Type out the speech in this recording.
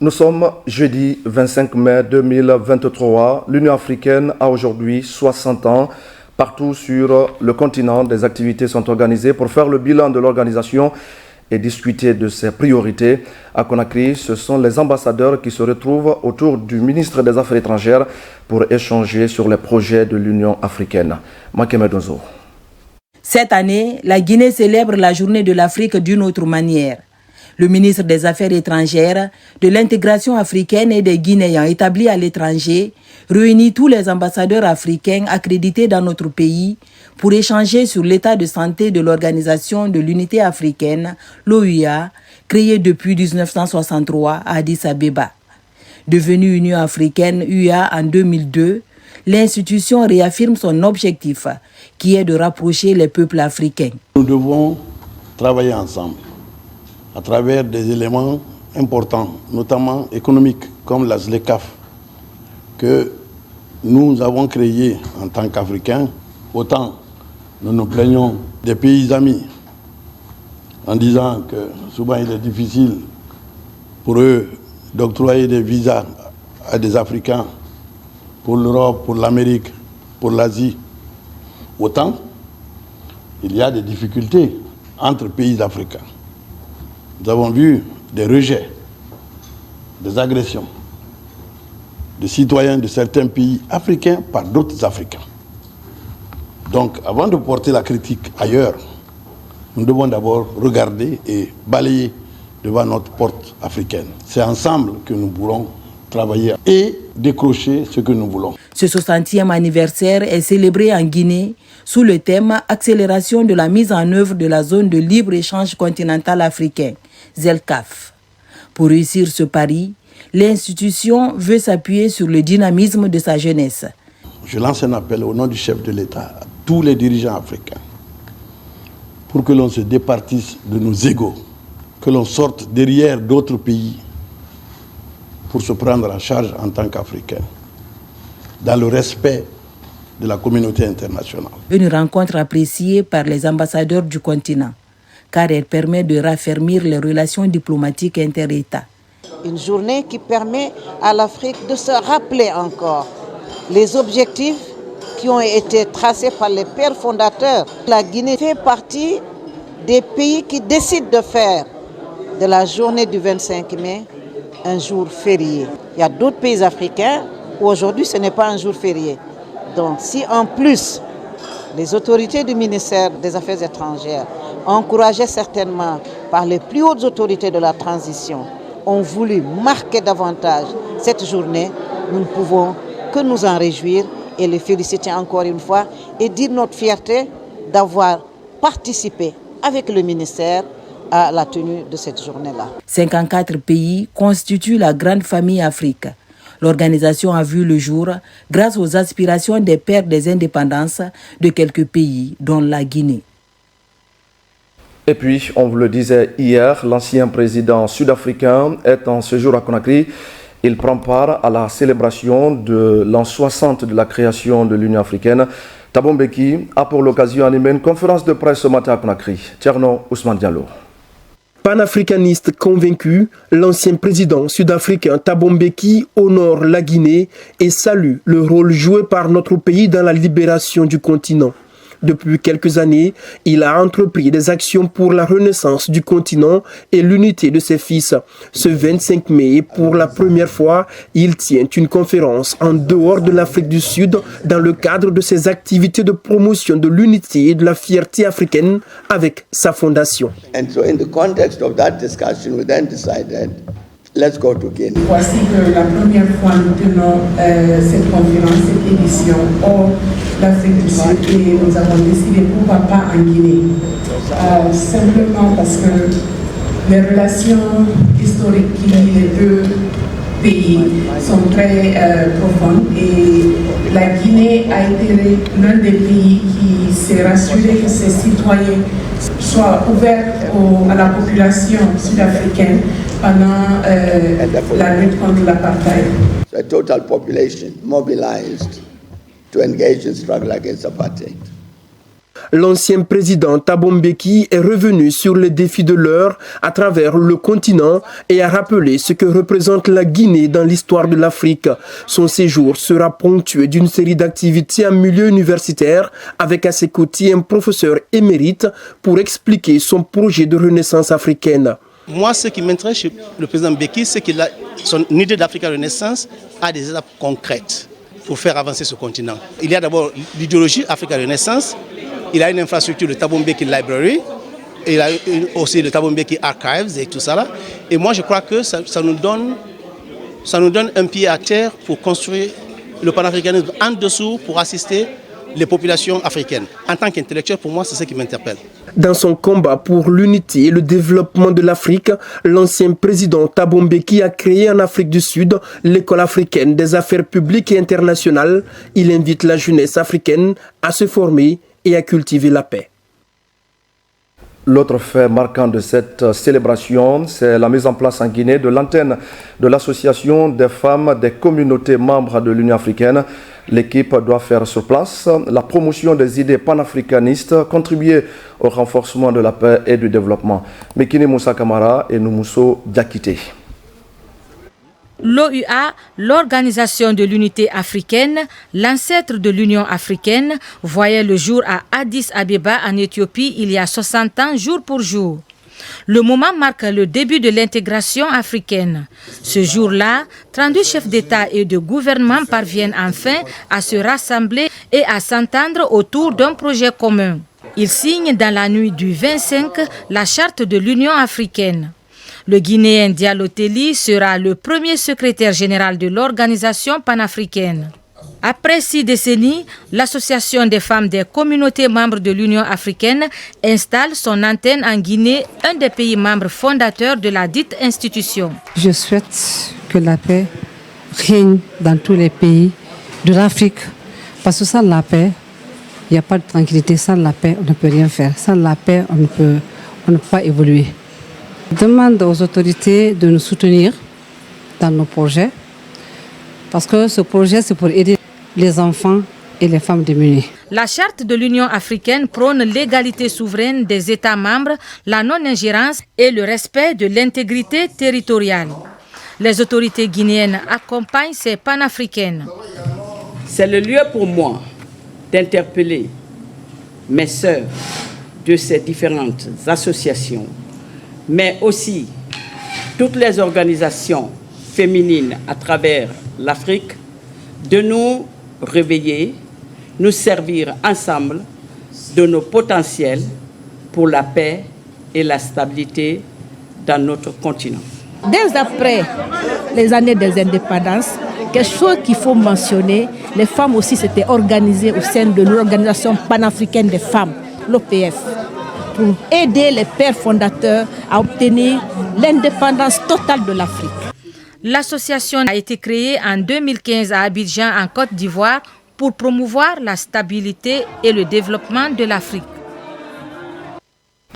Nous sommes jeudi 25 mai 2023. L'Union africaine a aujourd'hui 60 ans. Partout sur le continent, des activités sont organisées pour faire le bilan de l'organisation et discuter de ses priorités. À Conakry, ce sont les ambassadeurs qui se retrouvent autour du ministre des Affaires étrangères pour échanger sur les projets de l'Union africaine. Makeme Donzo. Cette année, la Guinée célèbre la journée de l'Afrique d'une autre manière. Le ministre des Affaires étrangères, de l'intégration africaine et des Guinéens établis à l'étranger réunit tous les ambassadeurs africains accrédités dans notre pays pour échanger sur l'état de santé de l'Organisation de l'Unité africaine, l'OUA, créée depuis 1963 à Addis Abeba. Devenue Union africaine UA en 2002, l'institution réaffirme son objectif, qui est de rapprocher les peuples africains. Nous devons travailler ensemble à travers des éléments importants, notamment économiques, comme la ZLECAf, que nous avons créé en tant qu'Africains. Autant nous nous plaignons des pays amis en disant que souvent il est difficile pour eux d'octroyer des visas à des Africains pour l'Europe, pour l'Amérique, pour l'Asie. Autant il y a des difficultés entre pays africains. Nous avons vu des rejets, des agressions de citoyens de certains pays africains par d'autres Africains. Donc, avant de porter la critique ailleurs, nous devons d'abord regarder et balayer devant notre porte africaine. C'est ensemble que nous pourrons travailler et décrocher ce que nous voulons. Ce 60e anniversaire est célébré en Guinée sous le thème « Accélération de la mise en œuvre de la zone de libre-échange continental africain ». ZLECAf. Pour réussir ce pari, l'institution veut s'appuyer sur le dynamisme de sa jeunesse. Je lance un appel au nom du chef de l'État à tous les dirigeants africains pour que l'on se départisse de nos égos, que l'on sorte derrière d'autres pays pour se prendre en charge en tant qu'Africains, dans le respect de la communauté internationale. Une rencontre appréciée par les ambassadeurs du continent, car elle permet de raffermir les relations diplomatiques inter-États. Une journée qui permet à l'Afrique de se rappeler encore les objectifs qui ont été tracés par les pères fondateurs. La Guinée fait partie des pays qui décident de faire de la journée du 25 mai un jour férié. Il y a d'autres pays africains où aujourd'hui ce n'est pas un jour férié. Donc si en plus les autorités du ministère des Affaires étrangères, encouragées certainement par les plus hautes autorités de la transition, ont voulu marquer davantage cette journée, nous ne pouvons que nous en réjouir et les féliciter encore une fois et dire notre fierté d'avoir participé avec le ministère à la tenue de cette journée-là. 54 pays constituent la grande famille Afrique. L'organisation a vu le jour grâce aux aspirations des pères des indépendances de quelques pays, dont la Guinée. Et puis, on vous le disait hier, l'ancien président sud-africain est en séjour à Conakry. Il prend part à la célébration de l'an 60 de la création de l'Union africaine. Thabo Mbeki a pour l'occasion animé une conférence de presse ce matin à Conakry. Tierno Ousmane Diallo. Panafricaniste convaincu, l'ancien président sud-africain Thabo Mbeki honore la Guinée et salue le rôle joué par notre pays dans la libération du continent. Depuis quelques années, il a entrepris des actions pour la renaissance du continent et l'unité de ses fils. Ce 25 mai, pour la première fois, il tient une conférence en dehors de l'Afrique du Sud dans le cadre de ses activités de promotion de l'unité et de la fierté africaine avec sa fondation. And so in the context of that discussion, we then decided, let's go to Guinea. Voici que la première fois nous tenons cette conférence, cette édition hors l'Afrique du Sud et nous avons décidé pourquoi pas en Guinée. Simplement parce que les relations historiques qui lient les deux pays sont très profondes et la Guinée a été l'un des pays qui s'est rassuré que ses citoyens soient ouverts à la population sud-africaine pendant la lutte contre l'apartheid. So a total population mobilized to engage in struggle against apartheid. l'ancien président Thabo Mbeki est revenu sur les défis de l'heure à travers le continent et a rappelé ce que représente la Guinée dans l'histoire de l'Afrique. Son séjour sera ponctué d'une série d'activités en milieu universitaire avec à ses côtés un professeur émérite pour expliquer son projet de renaissance africaine. Moi, ce qui m'intéresse chez le président Mbeki, c'est que son idée d'Afrique Renaissance a des étapes concrètes pour faire avancer ce continent. Il y a d'abord l'idéologie Africa Renaissance, il a une infrastructure de Thabo Mbeki Library, il a aussi le Thabo Mbeki Archives et tout ça là. Et moi je crois que ça nous donne un pied à terre pour construire le panafricanisme en dessous pour assister les populations africaines. En tant qu'intellectuel, pour moi, c'est ce qui m'interpelle. Dans son combat pour l'unité et le développement de l'Afrique, l'ancien président Thabo Mbeki a créé en Afrique du Sud l'école africaine des affaires publiques et internationales. Il invite la jeunesse africaine à se former et à cultiver la paix. L'autre fait marquant de cette célébration, c'est la mise en place en Guinée de l'antenne de l'Association des femmes des communautés membres de l'Union africaine. L'équipe doit faire sur place la promotion des idées panafricanistes, contribuer au renforcement de la paix et du développement. Mekini Moussa Kamara et Noumousso Diakité. L'OUA, l'Organisation de l'Unité africaine, l'ancêtre de l'Union africaine, voyait le jour à Addis Abeba en Éthiopie il y a 60 ans, jour pour jour. Le moment marque le début de l'intégration africaine. Ce jour-là, 32 chefs d'État et de gouvernement parviennent enfin à se rassembler et à s'entendre autour d'un projet commun. Ils signent dans la nuit du 25 la charte de l'Union africaine. Le Guinéen Diallo Telli sera le premier secrétaire général de l'organisation panafricaine. Après 6 décennies, l'Association des femmes des communautés membres de l'Union africaine installe son antenne en Guinée, un des pays membres fondateurs de la dite institution. Je souhaite que la paix règne dans tous les pays de l'Afrique, parce que sans la paix, il n'y a pas de tranquillité. Sans la paix, on ne peut rien faire. Sans la paix, on ne peut pas évoluer. Je demande aux autorités de nous soutenir dans nos projets, parce que ce projet, c'est pour aider les enfants et les femmes démunies. La charte de l'Union africaine prône l'égalité souveraine des États membres, la non-ingérence et le respect de l'intégrité territoriale. Les autorités guinéennes accompagnent ces panafricaines. C'est le lieu pour moi d'interpeller mes sœurs de ces différentes associations, mais aussi toutes les organisations féminines à travers l'Afrique, de nous réveiller, nous servir ensemble de nos potentiels pour la paix et la stabilité dans notre continent. Dès après les années des indépendances, quelque chose qu'il faut mentionner, les femmes aussi s'étaient organisées au sein de l'Organisation panafricaine des femmes, l'OPF, pour aider les pères fondateurs à obtenir l'indépendance totale de l'Afrique. L'association a été créée en 2015 à Abidjan, en Côte d'Ivoire, pour promouvoir la stabilité et le développement de l'Afrique.